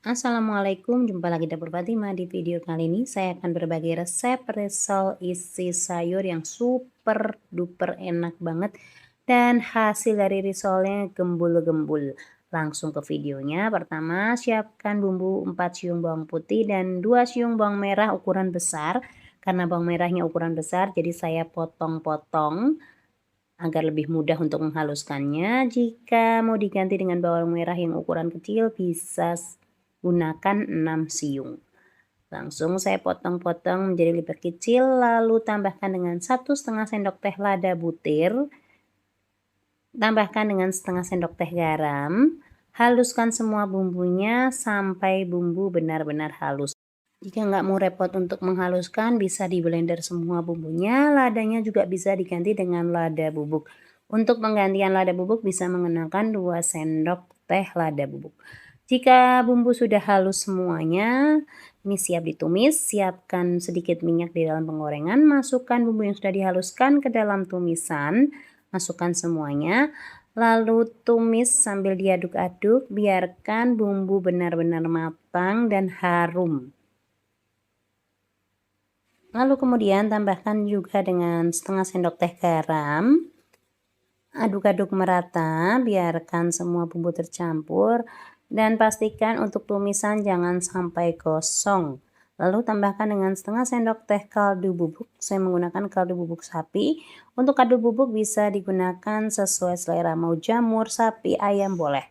Assalamualaikum, jumpa lagi Dapur Fatimah. Di video kali ini saya akan berbagi resep risol isi sayur yang super duper enak banget dan hasil dari risolnya gembul-gembul. Langsung ke videonya. Pertama, siapkan bumbu 4 siung bawang putih dan 2 siung bawang merah ukuran besar. Karena bawang merahnya ukuran besar, jadi saya potong-potong agar lebih mudah untuk menghaluskannya. Jika mau diganti dengan bawang merah yang ukuran kecil, bisa gunakan 6 siung. Langsung saya potong-potong menjadi lebih kecil, lalu tambahkan dengan 1,5 sendok teh lada butir, tambahkan dengan setengah sendok teh garam, haluskan semua bumbunya sampai bumbu benar-benar halus. Jika nggak mau repot untuk menghaluskan, bisa di blender semua bumbunya. Ladanya juga bisa diganti dengan lada bubuk. Untuk penggantian lada bubuk bisa menggunakan 2 sendok teh lada bubuk. Jika bumbu sudah halus semuanya, ini siap ditumis. Siapkan sedikit minyak di dalam penggorengan. Masukkan bumbu yang sudah dihaluskan ke dalam tumisan. Masukkan semuanya. Lalu tumis sambil diaduk-aduk. Biarkan bumbu benar-benar matang dan harum. Lalu kemudian tambahkan juga dengan setengah sendok teh garam. Aduk-aduk merata, biarkan semua bumbu tercampur dan pastikan untuk tumisan jangan sampai gosong. Lalu tambahkan dengan setengah sendok teh kaldu bubuk. Saya menggunakan kaldu bubuk sapi. Untuk kaldu bubuk bisa digunakan sesuai selera, mau jamur, sapi, ayam boleh.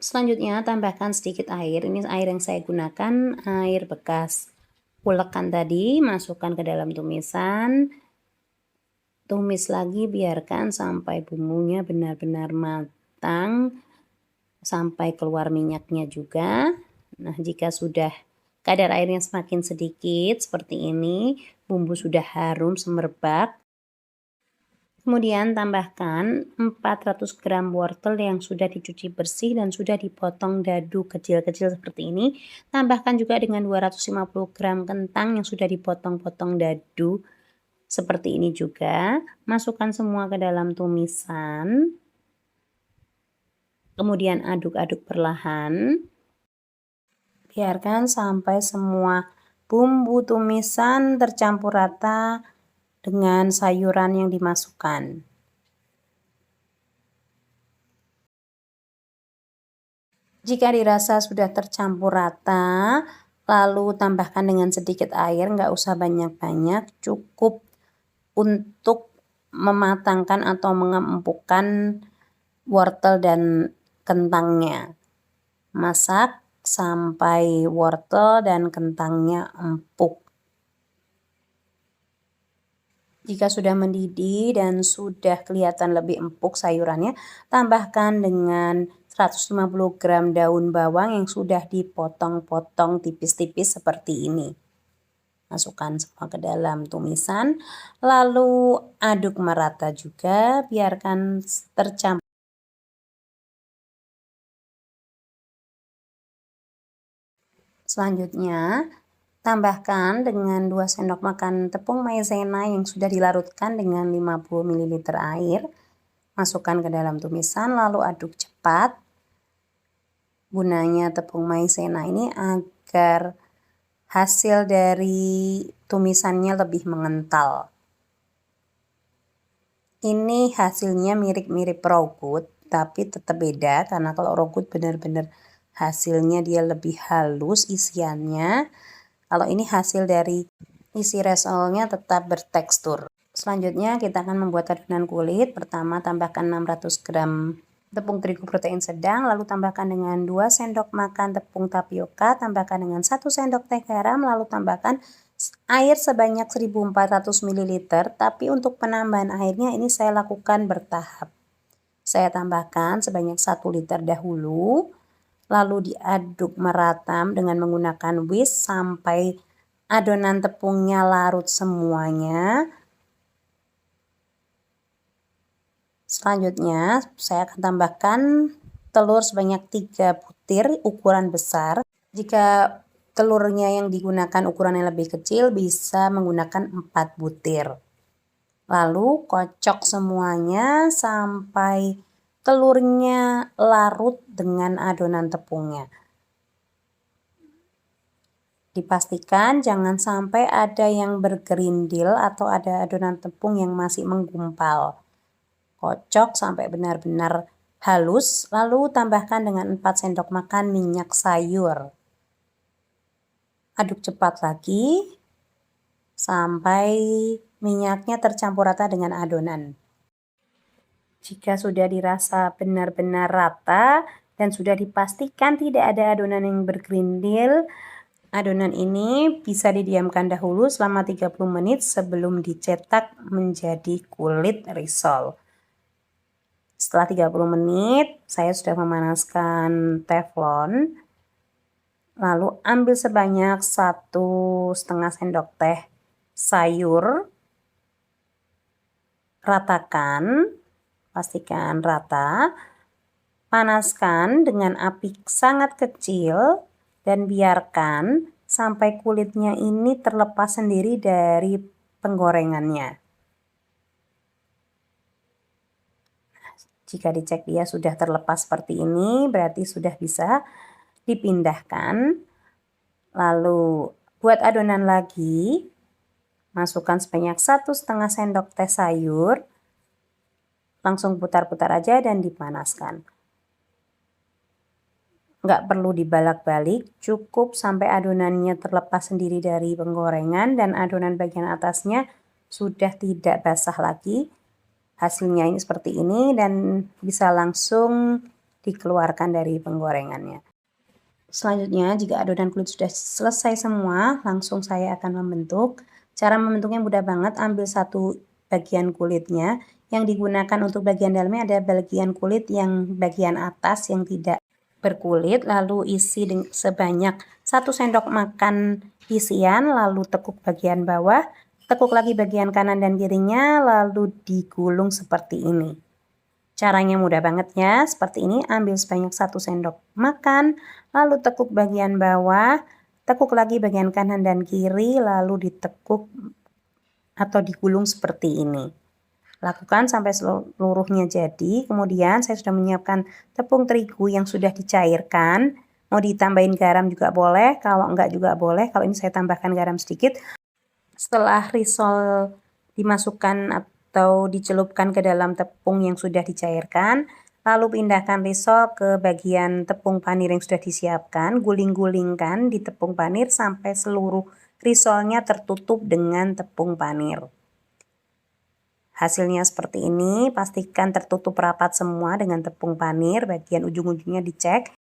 Selanjutnya tambahkan sedikit air. Ini air yang saya gunakan, air bekas ulekan tadi, masukkan ke dalam tumisan. Tumis lagi, biarkan sampai bumbunya benar-benar matang, sampai keluar minyaknya juga. Nah, jika sudah kadar airnya semakin sedikit seperti ini, bumbu sudah harum semerbak. Kemudian tambahkan 400 gram wortel yang sudah dicuci bersih dan sudah dipotong dadu kecil-kecil seperti ini. Tambahkan juga dengan 250 gram kentang yang sudah dipotong-potong dadu seperti ini juga. Masukkan semua ke dalam tumisan. Kemudian aduk-aduk perlahan. Biarkan sampai semua bumbu tumisan tercampur rata dengan sayuran yang dimasukkan. Jika dirasa sudah tercampur rata, lalu tambahkan dengan sedikit air, nggak usah banyak-banyak, cukup untuk mematangkan atau mengempukkan wortel dan kentangnya. Masak sampai wortel dan kentangnya empuk. Jika sudah mendidih dan sudah kelihatan lebih empuk sayurannya, tambahkan dengan 150 gram daun bawang yang sudah dipotong-potong tipis-tipis seperti ini. Masukkan semua ke dalam tumisan, lalu aduk merata juga, biarkan tercampur. Selanjutnya, tambahkan dengan 2 sendok makan tepung maizena yang sudah dilarutkan dengan 50 ml air. Masukkan ke dalam tumisan lalu aduk cepat. Gunanya tepung maizena ini agar hasil dari tumisannya lebih mengental. Ini hasilnya mirip-mirip raw food, tapi tetap beda karena kalau raw food benar-benar hasilnya dia lebih halus isiannya. Kalau ini hasil dari isi risolnya tetap bertekstur. Selanjutnya kita akan membuat adonan kulit. Pertama tambahkan 600 gram tepung terigu protein sedang, lalu tambahkan dengan 2 sendok makan tepung tapioka, tambahkan dengan 1 sendok teh garam, lalu tambahkan air sebanyak 1400 ml, tapi untuk penambahan airnya ini saya lakukan bertahap. Saya tambahkan sebanyak 1 liter dahulu, lalu diaduk merata dengan menggunakan whisk sampai adonan tepungnya larut semuanya. Selanjutnya saya akan tambahkan telur sebanyak 3 butir ukuran besar. Jika telurnya yang digunakan ukuran yang lebih kecil bisa menggunakan 4 butir. Lalu kocok semuanya sampai telurnya larut dengan adonan tepungnya. Dipastikan jangan sampai ada yang bergerindil atau ada adonan tepung yang masih menggumpal. Kocok sampai benar-benar halus, lalu tambahkan dengan 4 sendok makan minyak sayur. Aduk cepat lagi sampai minyaknya tercampur rata dengan adonan. Jika sudah dirasa benar-benar rata dan sudah dipastikan tidak ada adonan yang bergerindil, adonan ini bisa didiamkan dahulu selama 30 menit sebelum dicetak menjadi kulit risol. Setelah 30 menit, saya sudah memanaskan teflon. Lalu ambil sebanyak 1,5 sendok teh sayur. Ratakan, pastikan rata. Panaskan dengan api sangat kecil dan biarkan sampai kulitnya ini terlepas sendiri dari penggorengannya. Jika dicek dia sudah terlepas seperti ini, berarti sudah bisa dipindahkan. Lalu buat adonan lagi, masukkan sebanyak 1,5 sendok teh sayur. Langsung putar-putar aja dan dipanaskan. Nggak perlu dibalak-balik, cukup sampai adonannya terlepas sendiri dari penggorengan dan adonan bagian atasnya sudah tidak basah lagi. Hasilnya ini seperti ini dan bisa langsung dikeluarkan dari penggorengannya. Selanjutnya, jika adonan kulit sudah selesai semua, langsung saya akan membentuk. Cara membentuknya mudah banget, ambil satu bagian kulitnya. Yang digunakan untuk bagian dalamnya ada bagian kulit yang bagian atas yang tidak berkulit, lalu isi sebanyak 1 sendok makan isian, lalu tekuk bagian bawah, tekuk lagi bagian kanan dan kirinya, lalu digulung seperti ini. Caranya mudah banget ya, seperti ini. Ambil sebanyak 1 sendok makan, lalu tekuk bagian bawah, tekuk lagi bagian kanan dan kiri, lalu ditekuk atau digulung seperti ini. Lakukan sampai seluruhnya jadi. Kemudian saya sudah menyiapkan tepung terigu yang sudah dicairkan. Mau ditambahin garam juga boleh, kalau enggak juga boleh. Kalau ini saya tambahkan garam sedikit. Setelah risol dimasukkan atau dicelupkan ke dalam tepung yang sudah dicairkan, lalu pindahkan risol ke bagian tepung panir yang sudah disiapkan. Guling-gulingkan di tepung panir sampai seluruh risolnya tertutup dengan tepung panir. Hasilnya seperti ini, pastikan tertutup rapat semua dengan tepung panir, bagian ujung-ujungnya dicek.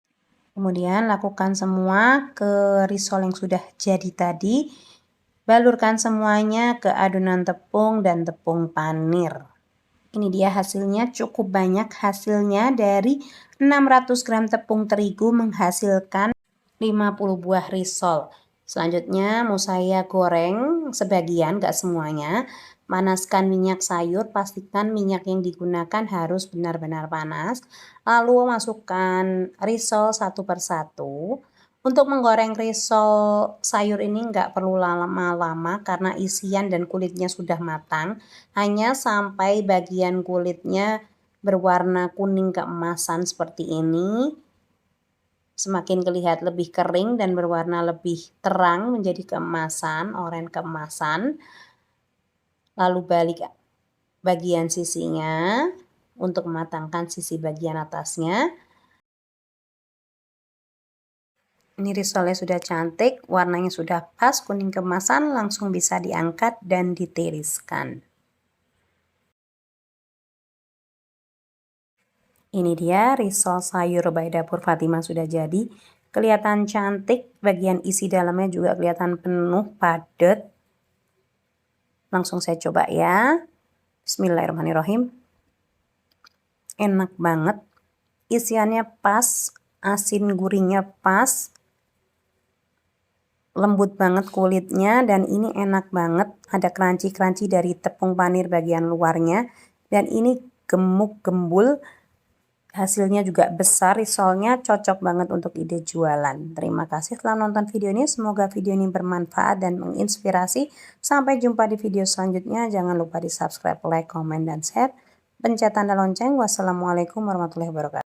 Kemudian lakukan semua ke risol yang sudah jadi tadi. Balurkan semuanya ke adonan tepung dan tepung panir. Ini dia hasilnya, cukup banyak hasilnya. Dari 600 gram tepung terigu menghasilkan 50 buah risol. Selanjutnya mau saya goreng sebagian, gak semuanya. Panaskan minyak sayur, pastikan minyak yang digunakan harus benar-benar panas. Lalu masukkan risol satu persatu. Untuk menggoreng risol sayur ini nggak perlu lama-lama karena isian dan kulitnya sudah matang. Hanya sampai bagian kulitnya berwarna kuning keemasan seperti ini. Semakin terlihat lebih kering dan berwarna lebih terang menjadi keemasan, oranye keemasan. Lalu balik bagian sisinya untuk mematangkan sisi bagian atasnya. Ini risolnya sudah cantik, warnanya sudah pas, kuning keemasan, langsung bisa diangkat dan ditiriskan. Ini dia risol sayur by Dapur Fatimah sudah jadi. Kelihatan cantik, bagian isi dalamnya juga kelihatan penuh, padat. Langsung saya coba ya. Bismillahirrahmanirrahim. Enak banget. Isiannya pas, asin gurihnya pas. Lembut banget kulitnya dan ini enak banget. Ada crunchy-crunchy dari tepung panir bagian luarnya. Dan ini gemuk gembul. Hasilnya juga besar, risolnya cocok banget untuk ide jualan. Terima kasih telah nonton video ini. Semoga video ini bermanfaat dan menginspirasi. Sampai jumpa di video selanjutnya. Jangan lupa di subscribe, like, komen, dan share. Pencet tanda lonceng. Wassalamualaikum warahmatullahi wabarakatuh.